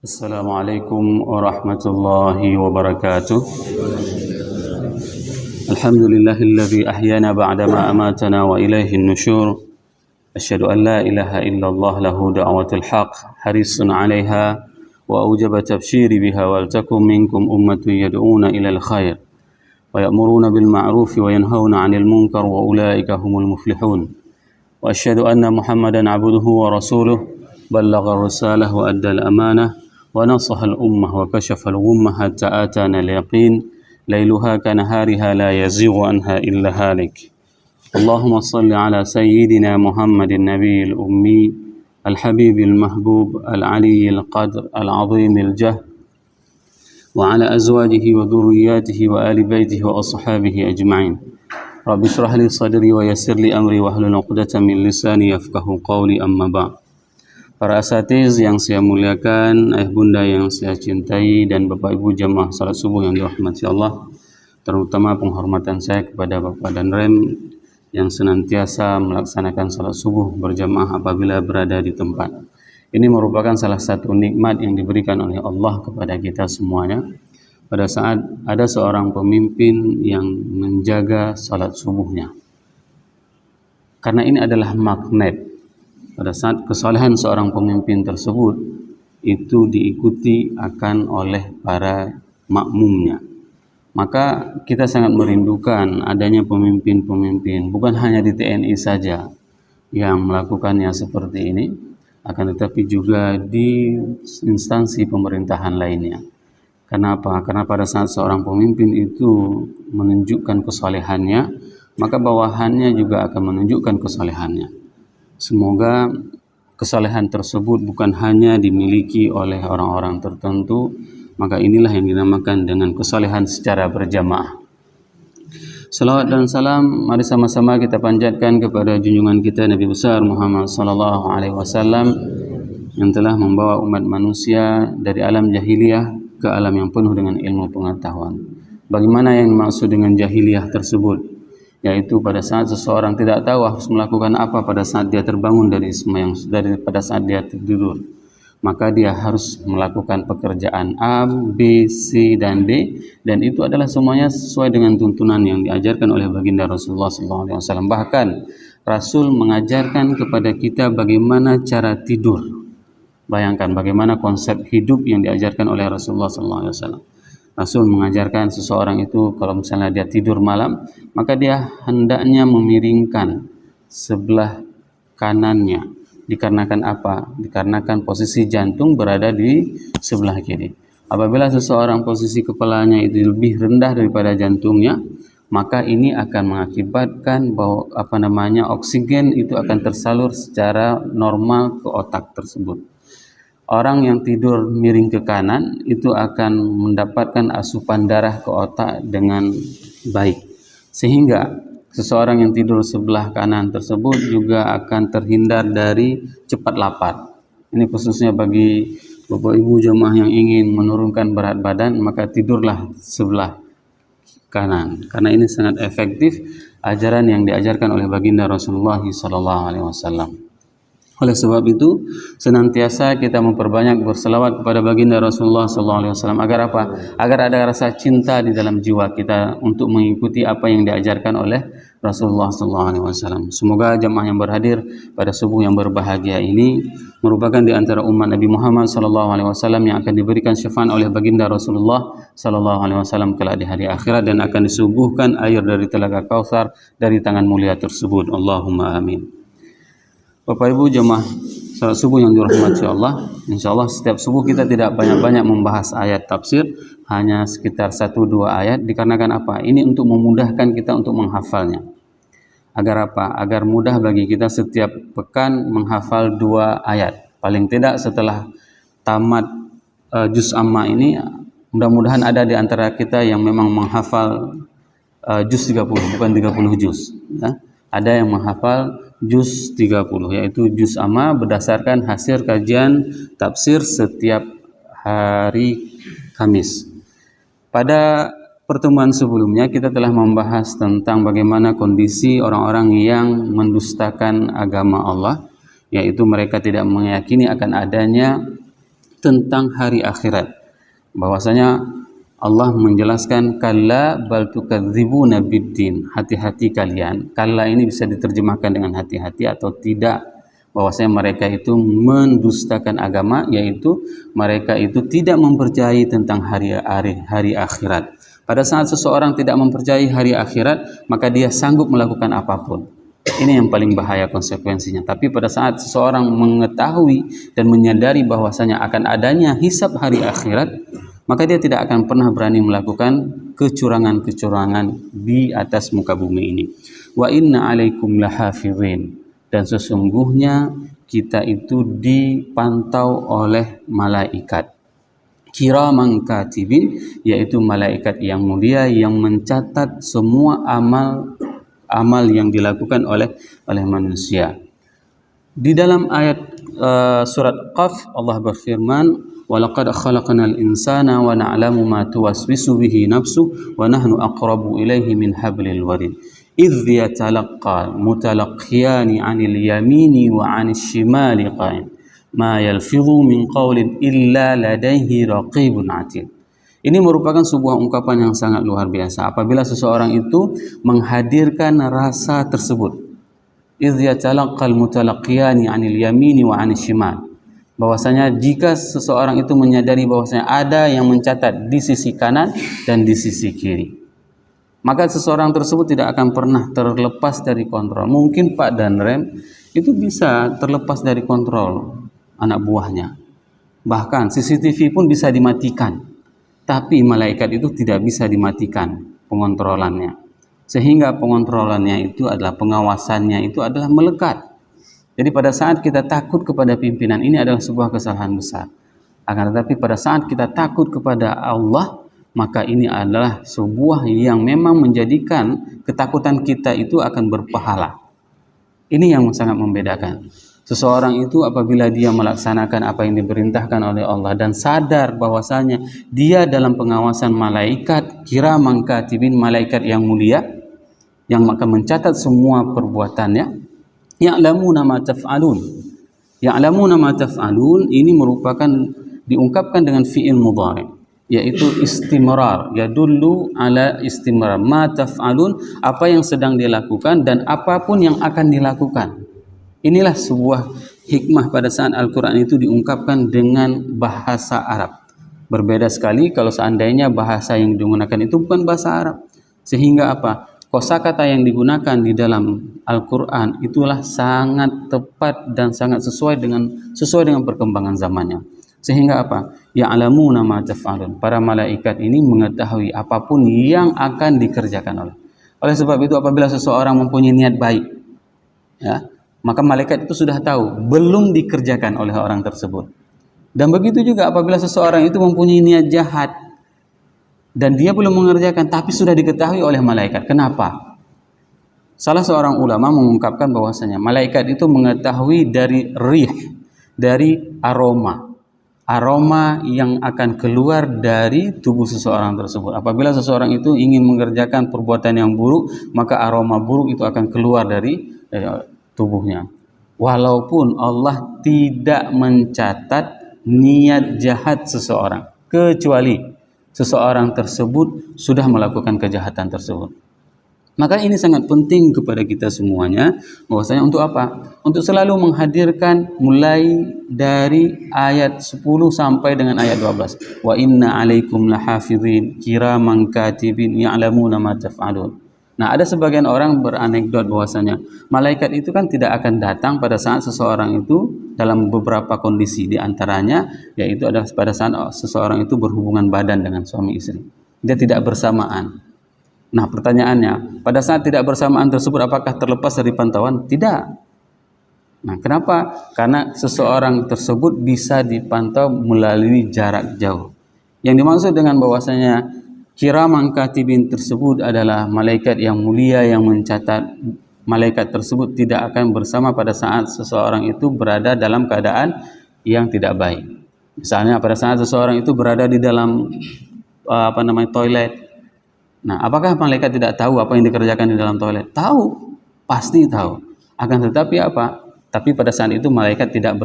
السلام عليكم ورحمة الله وبركاته. الحمد لله الذي أحيانا بعدما أماتنا وإليه النشور. أشهد أن لا إله إلا الله له دعوة الحق حريص عليها وأوجب تبشير بها ولتكن منكم أمة يدعون إلى الخير ويأمرون بالمعروف وينهون عن المنكر وأولئك هم المفلحون. وأشهد أن محمدا عبده ورسوله بلغ الرسالة وأدى الأمانة ونصح الأمة وكشف الغمة حتى آتانا اليقين ليلها كنهارها لا يزيغ عنها إلا هالك. اللهم صل على سيدنا محمد النبي الأمي الحبيب المحبوب العلي القدر العظيم الجاه وعلى أزواجه وذرياته وآل بيته وأصحابه أجمعين. رب اشرح لي صدري ويسر لي أمري واحلل عقدة من لساني يفقهوا قولي أما بعد. Para asatiz yang saya muliakan, ayah bunda yang saya cintai, dan bapak ibu jamaah salat subuh yang dirahmati Allah, terutama penghormatan saya kepada bapak dan rem yang senantiasa melaksanakan salat subuh berjamaah apabila berada di tempat. Ini merupakan salah satu nikmat yang diberikan oleh Allah kepada kita semuanya pada saat ada seorang pemimpin yang menjaga salat subuhnya. Karena ini adalah magnet. Pada saat kesalehan seorang pemimpin tersebut itu diikuti akan oleh para makmumnya. Maka kita sangat merindukan adanya pemimpin-pemimpin, bukan hanya di TNI saja yang melakukannya seperti ini, akan tetapi juga di instansi pemerintahan lainnya. Kenapa? Karena pada saat seorang pemimpin itu menunjukkan kesalehannya, maka bawahannya juga akan menunjukkan kesalehannya. Semoga kesalehan tersebut bukan hanya dimiliki oleh orang-orang tertentu, maka inilah yang dinamakan dengan kesalehan secara berjamaah. Salawat dan salam mari sama-sama kita panjatkan kepada junjungan kita Nabi besar Muhammad sallallahu alaihi wasallam yang telah membawa umat manusia dari alam jahiliyah ke alam yang penuh dengan ilmu pengetahuan. Bagaimana yang dimaksud dengan jahiliyah tersebut? Yaitu pada saat seseorang tidak tahu harus melakukan apa pada saat dia terbangun pada saat dia tidur, maka dia harus melakukan pekerjaan A, B, C, dan D, dan itu adalah semuanya sesuai dengan tuntunan yang diajarkan oleh baginda Rasulullah SAW. Bahkan Rasul mengajarkan kepada kita bagaimana cara tidur. Bayangkan bagaimana konsep hidup yang diajarkan oleh Rasulullah SAW. Rasul mengajarkan seseorang itu kalau misalnya dia tidur malam, maka dia hendaknya memiringkan sebelah kanannya. Dikarenakan apa? Dikarenakan posisi jantung berada di sebelah kiri. Apabila seseorang posisi kepalanya itu lebih rendah daripada jantungnya, maka ini akan mengakibatkan bahwa oksigen itu akan tersalur secara normal ke otak tersebut. Orang yang tidur miring ke kanan itu akan mendapatkan asupan darah ke otak dengan baik. Sehingga seseorang yang tidur sebelah kanan tersebut juga akan terhindar dari cepat lapar. Ini khususnya bagi Bapak Ibu jemaah yang ingin menurunkan berat badan, maka tidurlah sebelah kanan. Karena ini sangat efektif ajaran yang diajarkan oleh baginda Rasulullah SAW. Oleh sebab itu, senantiasa kita memperbanyak berselawat kepada baginda Rasulullah SAW. Agar apa? Agar ada rasa cinta di dalam jiwa kita untuk mengikuti apa yang diajarkan oleh Rasulullah SAW. Semoga jamaah yang berhadir pada subuh yang berbahagia ini merupakan di antara umat Nabi Muhammad SAW yang akan diberikan syafaat oleh baginda Rasulullah SAW kelak di hari akhirat, dan akan disuguhkan air dari telaga Kautsar dari tangan mulia tersebut. Allahumma amin. Bapak Ibu jemaah salat subuh yang dirahmati Allah, insyaallah setiap subuh kita tidak banyak-banyak membahas ayat tafsir, hanya sekitar 1-2 ayat. Dikarenakan apa? Ini untuk memudahkan kita untuk menghafalnya. Agar apa? Agar mudah bagi kita setiap pekan menghafal 2 ayat. Paling tidak setelah tamat juz amma ini, mudah-mudahan ada di antara kita yang memang menghafal juz 30, bukan 30 juz. Ya. Ada yang menghafal juz 30, yaitu juz amma berdasarkan hasil kajian tafsir setiap hari Kamis. Pada pertemuan sebelumnya kita telah membahas tentang bagaimana kondisi orang-orang yang mendustakan agama Allah, yaitu mereka tidak meyakini akan adanya tentang hari akhirat. Bahwasanya Allah menjelaskan kalla bal tukadzibuna biddin, hati-hati kalian. Kalla ini bisa diterjemahkan dengan hati-hati atau tidak, bahwasanya mereka itu mendustakan agama, yaitu mereka itu tidak mempercayai tentang hari akhirat. Pada saat seseorang tidak mempercayai hari akhirat, maka dia sanggup melakukan apapun. Ini yang paling bahaya konsekuensinya. Tapi pada saat seseorang mengetahui dan menyadari bahwasanya akan adanya hisab hari akhirat, maka dia tidak akan pernah berani melakukan kecurangan-kecurangan di atas muka bumi ini. Wa inna alaikum lahafizin, dan sesungguhnya kita itu dipantau oleh malaikat kiraman katibin, yaitu malaikat yang mulia yang mencatat semua amal yang dilakukan oleh manusia. Di dalam ayat surat Qaf, Allah berfirman, وَلَقَدْ خَلَقْنَا الْإِنسَانَ وَنَعْلَمُ مَا تُوَسْوِسُ بِهِ نَفْسُهُ وَنَحْنُ أَقْرَبُ إِلَيْهِ مِنْ حَبْلِ الْوَرِيدِ إِذْ يَتَلَقَّى الْمُتَلَقِّيَانِ عَنِ الْيَمِينِ وَعَنِ الشِّمَالِ قَعِيدٌ مَا يَلْفِظُ مِنْ قَوْلٍ إِلَّا لَدَيْهِ رَقِيبٌ عَتِيدٌ. Ini merupakan sebuah ungkapan yang sangat luar biasa apabila seseorang itu menghadirkan rasa tersebut. إِذْ يَتَلَقَّى الْمُتَلَقِّيَانِ عَنِ الْيَمِينِ وَعَنِ الشِّمَالِ, bahwasanya jika seseorang itu menyadari bahwasanya ada yang mencatat di sisi kanan dan di sisi kiri, maka seseorang tersebut tidak akan pernah terlepas dari kontrol. Mungkin Pak dan Rem itu bisa terlepas dari kontrol anak buahnya, bahkan CCTV pun bisa dimatikan, tapi malaikat itu tidak bisa dimatikan pengontrolannya, sehingga pengontrolannya itu adalah, pengawasannya itu adalah melekat. Jadi pada saat kita takut kepada pimpinan, ini adalah sebuah kesalahan besar. Akan tetapi pada saat kita takut kepada Allah, maka ini adalah sebuah yang memang menjadikan ketakutan kita itu akan berpahala. Ini yang sangat membedakan. Seseorang itu apabila dia melaksanakan apa yang diperintahkan oleh Allah dan sadar bahwasanya dia dalam pengawasan malaikat kiraman katibin, malaikat yang mulia yang akan mencatat semua perbuatannya. Ya'lamuna ma taf'alun. Ya'lamuna ma taf'alun ini merupakan diungkapkan dengan fi'il mudhari', yaitu istimrar, yadullu ala istimrar. Ma taf'alun, apa yang sedang dilakukan dan apapun yang akan dilakukan. Inilah sebuah hikmah pada saat Al-Quran itu diungkapkan dengan bahasa Arab. Berbeda sekali kalau seandainya bahasa yang digunakan itu bukan bahasa Arab. Sehingga apa? Kosakata yang digunakan di dalam Al-Quran itulah sangat tepat dan sangat sesuai dengan perkembangan zamannya. Sehingga apa? Ya'lamuna ma taf'alun. Para malaikat ini mengetahui apapun yang akan dikerjakan oleh sebab itu apabila seseorang mempunyai niat baik, ya, maka malaikat itu sudah tahu belum dikerjakan oleh orang tersebut. Dan begitu juga apabila seseorang itu mempunyai niat jahat dan dia belum mengerjakan, tapi sudah diketahui oleh malaikat. Kenapa? Salah seorang ulama mengungkapkan bahwasanya malaikat itu mengetahui dari rih, dari aroma yang akan keluar dari tubuh seseorang tersebut. Apabila seseorang itu ingin mengerjakan perbuatan yang buruk, maka aroma buruk itu akan keluar dari tubuhnya. Walaupun Allah tidak mencatat niat jahat seseorang, kecuali seseorang tersebut sudah melakukan kejahatan tersebut. Maka ini sangat penting kepada kita semuanya, bahwasanya untuk apa? Untuk selalu menghadirkan mulai dari ayat 10 sampai dengan ayat 12. Wa inna alaikum lahafizin kiraman katibin ya'lamuna ma taf'alun. Nah, ada sebagian orang beranekdot bahwasanya malaikat itu kan tidak akan datang pada saat seseorang itu dalam beberapa kondisi, di antaranya yaitu adalah pada saat seseorang itu berhubungan badan dengan suami istri. Dia tidak bersamaan. Nah, pertanyaannya, pada saat tidak bersamaan tersebut apakah terlepas dari pantauan? Tidak. Nah, kenapa? Karena seseorang tersebut bisa dipantau melalui jarak jauh. Yang dimaksud dengan bahwasanya kiraman katibin tersebut adalah malaikat yang mulia yang mencatat. Malaikat tersebut tidak akan bersama pada saat seseorang itu berada dalam keadaan yang tidak baik. Misalnya pada saat seseorang itu berada di dalam toilet. Nah, apakah malaikat tidak tahu apa yang dikerjakan di dalam toilet? Tahu, pasti tahu. Akan tetapi apa? Tapi pada saat itu malaikat tidak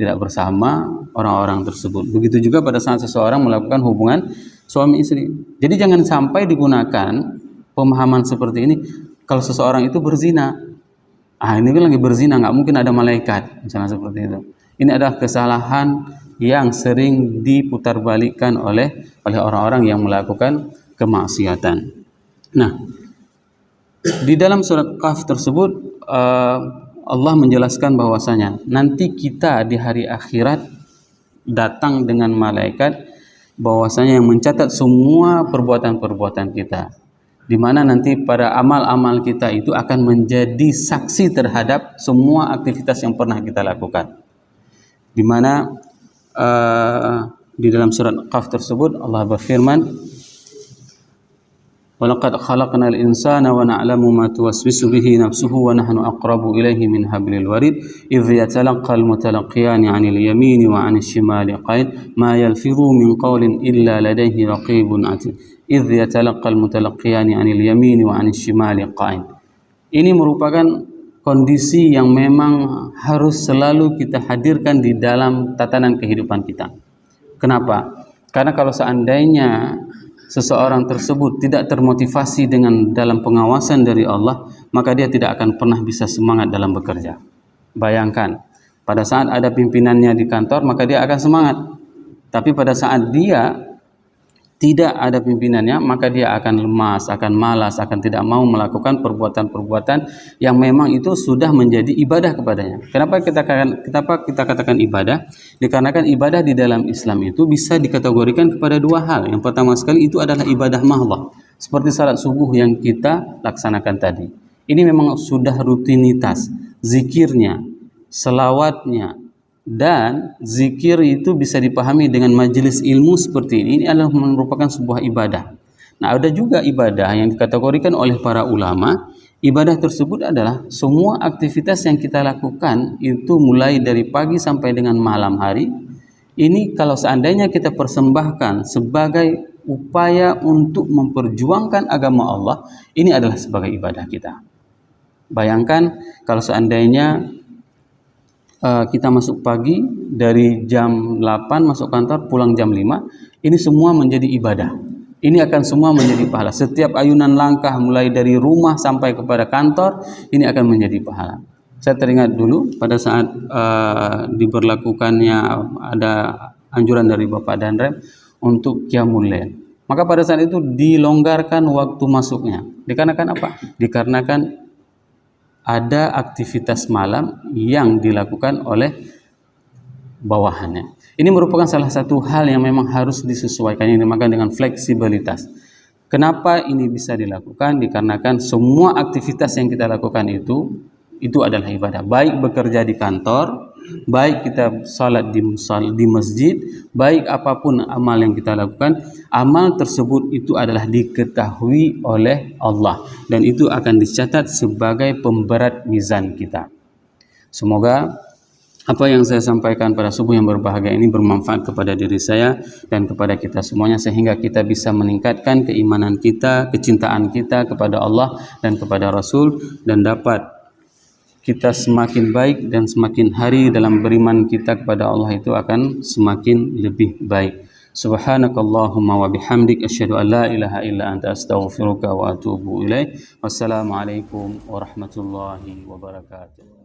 tidak bersama orang-orang tersebut. Begitu juga pada saat seseorang melakukan hubungan suami istri. Jadi jangan sampai digunakan pemahaman seperti ini kalau seseorang itu berzina. Ini kan lagi berzina, nggak mungkin ada malaikat, misalnya seperti itu. Ini adalah kesalahan yang sering diputarbalikkan oleh orang-orang yang melakukan kemaksiatan. Nah, di dalam surat Kahf tersebut Allah menjelaskan bahwasanya nanti kita di hari akhirat datang dengan malaikat bahwasanya yang mencatat semua perbuatan-perbuatan kita, di mana nanti pada amal-amal kita itu akan menjadi saksi terhadap semua aktivitas yang pernah kita lakukan. Di mana di dalam surat Qaf tersebut Allah berfirman, "Walaqad khalaqnal insana wa na'lamu ma tuwaswisu bihi nafsuhu wa nahnu aqrabu ilaihi min hablil warid idh yatalaqqal mutalaqiyani 'anil yamini wa 'anil shimali qa'id ma yalfizu min qawlin illa ladayhi raqibun 'atid idh yatalaqqal mutalaqiyani 'anil yamini wa 'anil shimali qa'id." Ini merupakan kondisi yang memang harus selalu kita hadirkan di dalam tatanan kehidupan kita. Kenapa? Karena kalau seandainya seseorang tersebut tidak termotivasi dengan dalam pengawasan dari Allah, maka dia tidak akan pernah bisa semangat dalam bekerja. Bayangkan, pada saat ada pimpinannya di kantor, maka dia akan semangat. Tapi pada saat dia tidak ada pimpinannya, maka dia akan lemas, akan malas, akan tidak mau melakukan perbuatan-perbuatan yang memang itu sudah menjadi ibadah kepadanya. Kenapa kita katakan ibadah? Dikarenakan ibadah di dalam Islam itu bisa dikategorikan kepada dua hal. Yang pertama sekali itu adalah ibadah mahdhah, seperti salat subuh yang kita laksanakan tadi. Ini memang sudah rutinitas, zikirnya, selawatnya, dan zikir itu bisa dipahami dengan majelis ilmu seperti ini adalah merupakan sebuah ibadah. Nah, ada juga ibadah yang dikategorikan oleh para ulama. Ibadah tersebut adalah semua aktivitas yang kita lakukan itu mulai dari pagi sampai dengan malam hari. Ini kalau seandainya kita persembahkan sebagai upaya untuk memperjuangkan agama Allah, ini adalah sebagai ibadah kita. Bayangkan kalau seandainya kita masuk pagi dari jam 8 masuk kantor, pulang jam 5, ini semua menjadi ibadah. Ini akan semua menjadi pahala. Setiap ayunan langkah mulai dari rumah sampai kepada kantor, ini akan menjadi pahala. Saya teringat dulu pada saat diberlakukannya ada anjuran dari Bapak Danrem untuk qiyamul lail. Maka pada saat itu dilonggarkan waktu masuknya. Dikarenakan apa? Dikarenakan ada aktivitas malam yang dilakukan oleh bawahannya. Ini merupakan salah satu hal yang memang harus disesuaikan, yang dinamakan dengan fleksibilitas. Kenapa ini bisa dilakukan? Dikarenakan semua aktivitas yang kita lakukan itu adalah ibadah. Baik bekerja di kantor, baik kita salat di masjid, baik apapun amal yang kita lakukan, amal tersebut itu adalah diketahui oleh Allah dan itu akan dicatat sebagai pemberat mizan kita. Semoga apa yang saya sampaikan pada subuh yang berbahagia ini bermanfaat kepada diri saya dan kepada kita semuanya, sehingga kita bisa meningkatkan keimanan kita, kecintaan kita kepada Allah dan kepada Rasul, dan dapat kita semakin baik dan semakin hari dalam beriman kita kepada Allah itu akan semakin lebih baik. Subhanakallahumma wa bihamdik asyhadu an la ilaha illa anta astaghfiruka wa atubu ilaik. Wassalamualaikum warahmatullahi wabarakatuh.